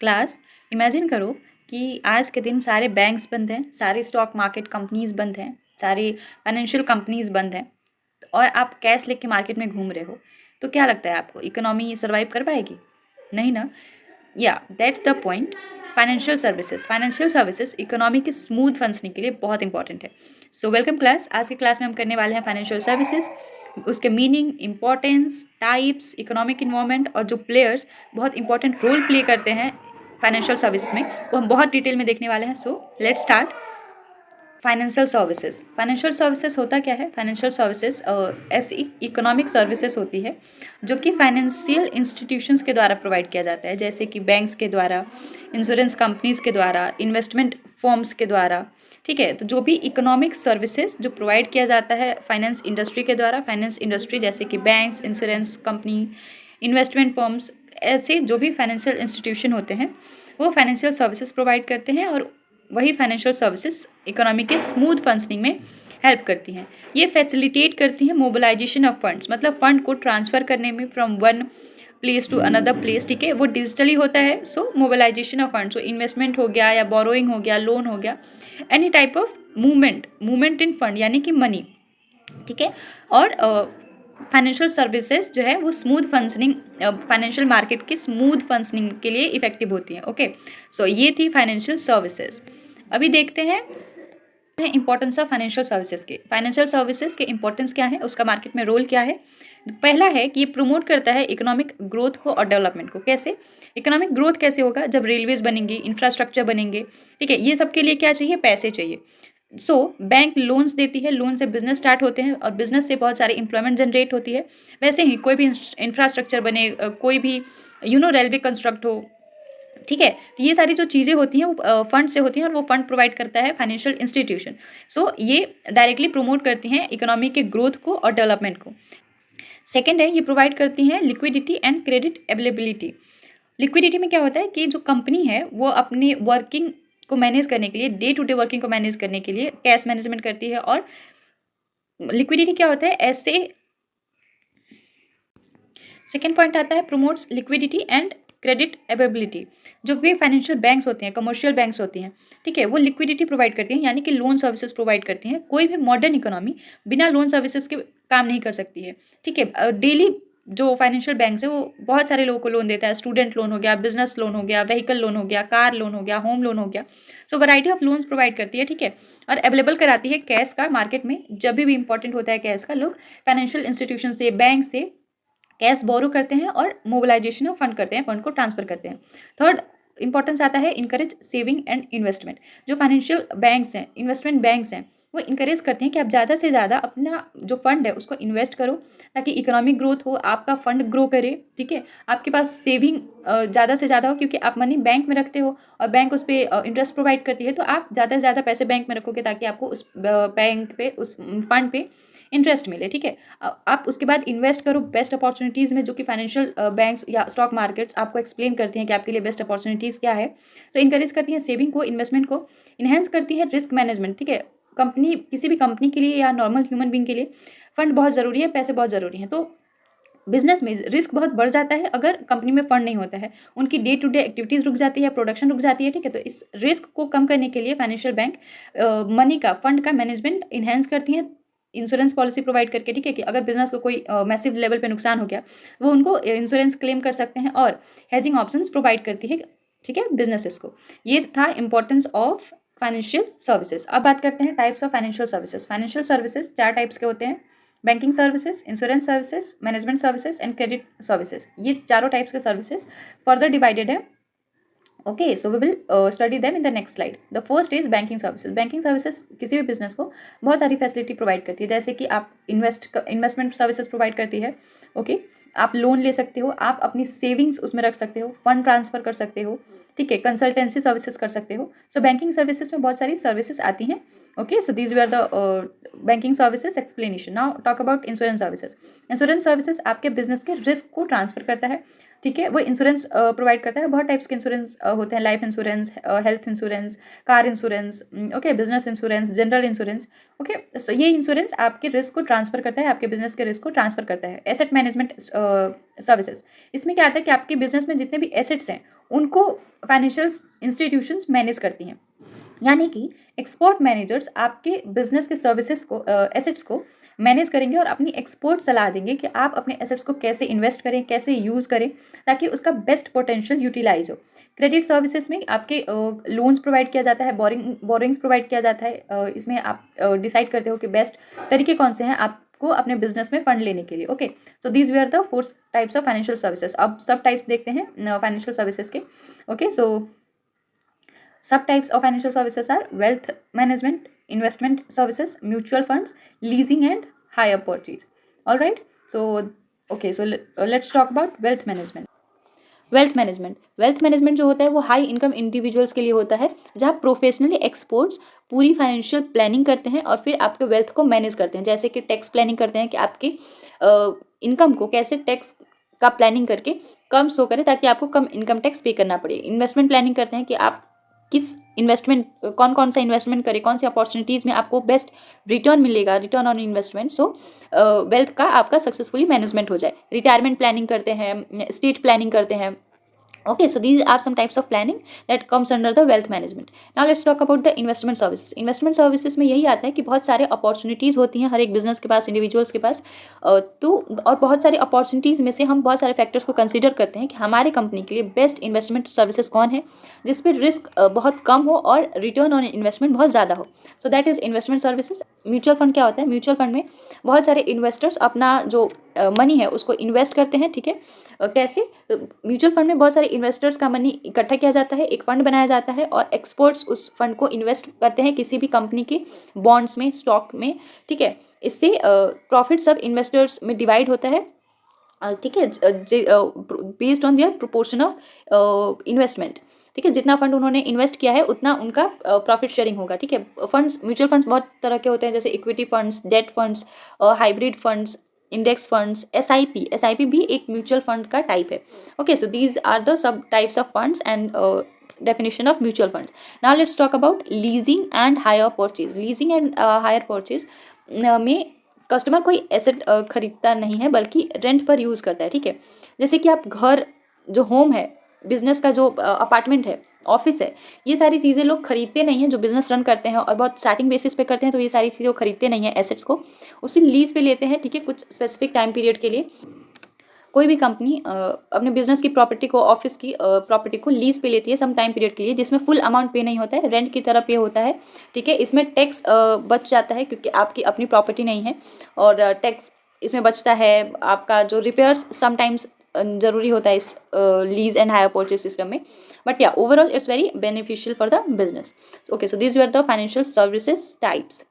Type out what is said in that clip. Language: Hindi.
क्लास इमेजिन करो कि आज के दिन सारे बैंक्स बंद हैं, सारे स्टॉक मार्केट कंपनीज बंद हैं, सारी फाइनेंशियल कंपनीज बंद हैं और आप कैश लेके मार्केट में घूम रहे हो। तो क्या लगता है आपको इकोनॉमी सर्वाइव कर पाएगी? नहीं ना। या that's the point. Financial services economy के स्मूथ फंक्शनिंग के लिए बहुत इंपॉर्टेंट है। So welcome class. आज की क्लास में हम करने वाले हैं फाइनेंशियल सर्विसेज, उसके meaning, importance, types, economic involvement और जो प्लेयर्स बहुत इंपॉर्टेंट रोल प्ले करते हैं फाइनेंशियल सर्विस में, वो हम बहुत डिटेल में देखने वाले हैं। So let's start. Financial services होता क्या है? फाइनेंशियल सर्विसेज ऐसी इकोनॉमिक सर्विसेज होती है जो कि फाइनेंशियल इंस्टीट्यूशंस के द्वारा प्रोवाइड किया जाता है, जैसे कि बैंक्स के द्वारा, इंश्योरेंस कंपनीज के द्वारा, इन्वेस्टमेंट फर्म्स के द्वारा। ठीक है, तो जो भी इकोनॉमिक सर्विसेज जो प्रोवाइड किया जाता है फाइनेंस इंडस्ट्री के द्वारा, फाइनेंस इंडस्ट्री जैसे कि banks, insurance company, investment firms, ऐसे जो भी फाइनेंशियल इंस्टीट्यूशन होते हैं वो फाइनेंशियल सर्विसेज प्रोवाइड करते हैं और वही फाइनेंशियल सर्विसेज इकोनॉमी के स्मूथ फंक्शनिंग में हेल्प करती हैं। ये फैसिलिटेट करती हैं मोबिलाइजेशन ऑफ फंड्स, मतलब फंड को ट्रांसफ़र करने में from one place to another place. ठीक है, वो डिजिटली होता है। So mobilization of fund, so investment हो गया या बोरोइंग हो गया, लोन हो गया, any type of movement in fund यानी कि मनी। ठीक है, और फाइनेंशियल सर्विसेज जो है वो स्मूथ फंक्शनिंग, फाइनेंशियल मार्केट के स्मूथ फंक्शनिंग के लिए इफेक्टिव होती है। ओके, सो ये थी फाइनेंशियल सर्विसेज। अभी देखते हैं इंपॉर्टेंस ऑफ फाइनेंशियल सर्विसेज के। फाइनेंशियल सर्विसेज के इंपॉर्टेंस क्या है, उसका मार्केट में रोल क्या है। पहला है कि ये प्रमोट करता है इकोनॉमिक ग्रोथ को और डेवलपमेंट को। कैसे? इकोनॉमिक ग्रोथ कैसे होगा? जब रेलवेज बनेंगी, इंफ्रास्ट्रक्चर बनेंगे। ठीक है, ये सब के लिए क्या चाहिए? पैसे चाहिए। सो बैंक लोन्स देती है, लोन से बिजनेस स्टार्ट होते हैं और बिजनेस से बहुत सारी एम्प्लॉयमेंट जनरेट होती है। वैसे ही कोई भी इंफ्रास्ट्रक्चर बने, कोई भी रेलवे कंस्ट्रक्ट हो। ठीक है, तो ये सारी जो चीज़ें होती हैं वो फंड से होती हैं और वो फंड प्रोवाइड करता है फाइनेंशियल इंस्टीट्यूशन। सो ये डायरेक्टली प्रमोट करती हैं इकोनॉमी के ग्रोथ को और डेवलपमेंट को। सेकेंड है, ये प्रोवाइड करती हैं liquidity and credit availability. Liquidity में क्या होता है कि जो कंपनी है वो अपने वर्किंग को मैनेज करने के लिए, डे टू डे वर्किंग को मैनेज करने के लिए कैश मैनेजमेंट करती है। और लिक्विडिटी क्या होता है? ऐसे सेकेंड पॉइंट आता है promotes liquidity and credit availability. जो भी फाइनेंशियल बैंक्स होते हैं, कमर्शियल बैंक्स होती हैं, ठीक है, वो लिक्विडिटी प्रोवाइड करती हैं, यानी कि लोन सर्विसेज प्रोवाइड करती हैं। कोई भी मॉडर्न इकोनॉमी बिना लोन सर्विसेज के काम नहीं कर सकती है। ठीक है, डेली जो फाइनेंशियल बैंक्स है वो बहुत सारे लोगों को लोन देता है। स्टूडेंट लोन हो गया, बिजनेस लोन हो गया, व्हीकल लोन हो गया, कार लोन हो गया, होम लोन हो गया। सो वैरायटी ऑफ लोन्स प्रोवाइड करती है। ठीक है, और अवेलेबल कराती है कैश का मार्केट में। जब भी इंपॉर्टेंट होता है कैश का, लोग फाइनेंशियल इंस्टीट्यूशन से, बैंक से कैश बोरो करते हैं और मोबिलाइजेशन ऑफ फंड करते हैं, फंड को ट्रांसफर करते हैं। थर्ड इंपॉर्टेंस आता है इनकरेज सेविंग एंड इन्वेस्टमेंट। जो फाइनेंशियल बैंक्स हैं, इन्वेस्टमेंट बैंक्स हैं, वो इनकरेज करते हैं कि आप ज़्यादा से ज़्यादा अपना जो फंड है उसको इन्वेस्ट करो ताकि इकोनॉमिक ग्रोथ हो, आपका फंड ग्रो करे। ठीक है, आपके पास सेविंग ज़्यादा से ज़्यादा हो, क्योंकि आप मनी बैंक में रखते हो और बैंक उस पर इंटरेस्ट प्रोवाइड करती है। तो आप ज़्यादा से ज़्यादा पैसे बैंक में रखोगे ताकि आपको उस बैंक पे, उस फंड पे इंटरेस्ट मिले। ठीक है, आप उसके बाद इन्वेस्ट करो बेस्ट अपॉर्चुनिटीज़ में, जो कि फाइनेंशियल बैंक्स या स्टॉक मार्केट्स आपको एक्सप्लेन करती हैं कि आपके लिए बेस्ट अपॉर्चुनिटीज़ क्या है। सो इनकरेज करती हैं सेविंग को, इन्वेस्टमेंट को, इन्हेंस करती है रिस्क मैनेजमेंट। ठीक है, कंपनी, किसी भी कंपनी के लिए या नॉर्मल ह्यूमन बींग के लिए फंड बहुत ज़रूरी है, पैसे बहुत ज़रूरी हैं। तो बिजनेस में रिस्क बहुत बढ़ जाता है अगर कंपनी में फंड नहीं होता है, उनकी डे टू डे एक्टिविटीज़ रुक जाती है, प्रोडक्शन रुक जाती है। ठीक है, तो इस रिस्क को कम करने के लिए फाइनेंशियल बैंक मनी का, फंड का मैनेजमेंट इन्हेंस करती हैं इंश्योरेंस पॉलिसी प्रोवाइड करके। ठीक है, कि अगर बिजनेस को कोई मैसिव लेवल पे नुकसान हो गया, वो उनको इंश्योरेंस क्लेम कर सकते हैं और हेजिंग ऑप्शंस प्रोवाइड करती है। ठीक है, बिजनेसेस को। ये था इंपॉर्टेंस ऑफ फाइनेंशियल सर्विसेज। अब बात करते हैं types of financial services. Financial services 4 types के होते हैं: banking services, insurance services, management services and credit services. ये चारों टाइप्स के सर्विसेज फर्दर डिवाइडेड है। Okay, so we will study them in the next slide. The first is banking services. Banking services किसी भी बिजनेस को बहुत सारी फैसिलिटी प्रोवाइड करती है, जैसे कि आप इन्वेस्टमेंट सर्विसेज प्रोवाइड करती है। ओके, आप लोन ले सकते हो, आप अपनी सेविंग्स उसमें रख सकते हो, फंड ट्रांसफर कर सकते हो। ठीक है, कंसल्टेंसी सर्विसेज कर सकते हो। सो बैंकिंग सर्विसेज में बहुत सारी सर्विसेज आती हैं। Okay, so these were the banking services explanation. Now talk about insurance services. Insurance services आपके बिजनेस के रिस्क को ट्रांसफर करता है। ठीक है, वो इंश्योरेंस प्रोवाइड करता है। बहुत टाइप्स के इंश्योरेंस होते हैं: life insurance, health insurance, car insurance, okay, business insurance, general insurance. Okay, so ये इंश्योरेंस आपके रिस्क को ट्रांसफर करता है, आपके बिजनेस के रिस्क को ट्रांसफर करता है। एसेट मैनेजमेंट सर्विसेज, इसमें क्या आता है कि आपके बिजनेस में जितने भी एसेट्स हैं उनको फाइनेंशियल इंस्टीट्यूशंस मैनेज करती हैं। यानी कि एक्सपोर्ट मैनेजर्स आपके बिजनेस के सर्विसेज को एसेट्स को मैनेज करेंगे और अपनी एक्सपोर्ट सलाह देंगे कि आप अपने एसेट्स को कैसे इन्वेस्ट करें, कैसे यूज़ करें ताकि उसका बेस्ट पोटेंशियल यूटिलाइज हो। क्रेडिट सर्विसेज में आपके लोन्स प्रोवाइड किया जाता है, बोरिंग्स प्रोवाइड किया जाता है। इसमें आप डिसाइड करते हो कि बेस्ट तरीके कौन से हैं आपको अपने बिजनेस में फंड लेने के लिए। Okay, so these we are the 4 types of financial services. अब सब टाइप्स देखते हैं फाइनेंशियल सर्विसेज के। Okay, so sub types of financial services are wealth management, investment services, mutual funds, leasing and hire purchase. All right. So okay. So let's talk about wealth management. Wealth management जो होता है वो हाई इनकम इंडिविजुअल्स के लिए होता है, जहाँ प्रोफेशनली एक्सपर्ट्स पूरी फाइनेंशियल प्लानिंग करते हैं और फिर आपके वेल्थ को मैनेज करते हैं। जैसे कि टैक्स प्लानिंग करते हैं कि आपकी इनकम को कैसे टैक्स का प्लानिंग करके कम शो करें ताकि आपको कम इनकम टैक्स पे करना पड़े। इन्वेस्टमेंट प्लानिंग करते हैं कि आप किस इन्वेस्टमेंट कौन सा इन्वेस्टमेंट करें, कौन सी अपॉर्चुनिटीज़ में आपको बेस्ट रिटर्न मिलेगा, return on investment, so wealth का आपका सक्सेसफुली मैनेजमेंट हो जाए। रिटायरमेंट प्लानिंग करते हैं, स्टेट प्लानिंग करते हैं। Okay, so these are some types of planning that comes under the wealth management. Now let's talk about the investment services. Investment services में यही आता है कि बहुत सारे अपॉर्चुनिटीज़ होती हैं हर एक बिजनेस के पास, इंडिविजुअल्स के पास, तो और बहुत सारे अपॉर्चुनिटीज़ में से हम बहुत सारे फैक्टर्स को कंसीडर करते हैं कि हमारे कंपनी के लिए बेस्ट इन्वेस्टमेंट सर्विसेज कौन है जिस पर रिस्क बहुत कम हो और रिटर्न ऑन इन्वेस्टमेंट बहुत ज़्यादा हो। So that is investment services. Mutual fund क्या होता है? म्यूचुअल फंड में बहुत सारे इन्वेस्टर्स अपना जो मनी है उसको इन्वेस्ट करते हैं। ठीक है, कैसे? म्यूचुअल फंड में बहुत सारे इन्वेस्टर्स का मनी इकट्ठा किया जाता है, एक फंड बनाया जाता है और एक्सपर्ट्स उस फंड को इन्वेस्ट करते हैं किसी भी कंपनी के बॉन्ड्स में, स्टॉक में। ठीक है, इससे प्रॉफिट सब इन्वेस्टर्स में डिवाइड होता है। ठीक है, based on their proportion of investment. ठीक है, जितना फंड उन्होंने इन्वेस्ट किया है उतना उनका प्रॉफिट शेयरिंग होगा। ठीक है, फंड्स, म्यूचुअल फंड्स बहुत तरह के होते हैं, जैसे equity funds, debt funds, hybrid funds, index funds, SIP भी एक म्यूचुअल फंड का टाइप है। Okay, so these are the sub types of funds and definition of mutual funds. Now let's talk about leasing and hire purchase. Leasing and hire purchase में कस्टमर कोई एसेट खरीदता नहीं है बल्कि रेंट पर यूज़ करता है। ठीक है, जैसे कि आप घर, जो होम है, बिजनेस का जो अपार्टमेंट है, ऑफिस है, ये सारी चीज़ें लोग खरीदते नहीं हैं। जो बिजनेस रन करते हैं और बहुत स्टार्टिंग बेसिस पे करते हैं तो ये सारी चीज़ें वो खरीदते नहीं हैं, एसेट्स को उसी लीज पे लेते हैं। ठीक है, कुछ स्पेसिफिक टाइम पीरियड के लिए। कोई भी कंपनी अपने बिजनेस की प्रॉपर्टी को, ऑफिस की प्रॉपर्टी को लीज पे लेती है सम टाइम पीरियड के लिए, जिसमें फुल अमाउंट पे नहीं होता है, रेंट की तरह पे होता है। ठीक है, इसमें टैक्स बच जाता है क्योंकि आपकी अपनी प्रॉपर्टी नहीं है और टैक्स इसमें बचता है। आपका जो रिपेयर्स समटाइम्स ज़रूरी होता है इस lease and hire purchase system में, बट या overall it's very beneficial for the business. Okay, so these were the financial services types.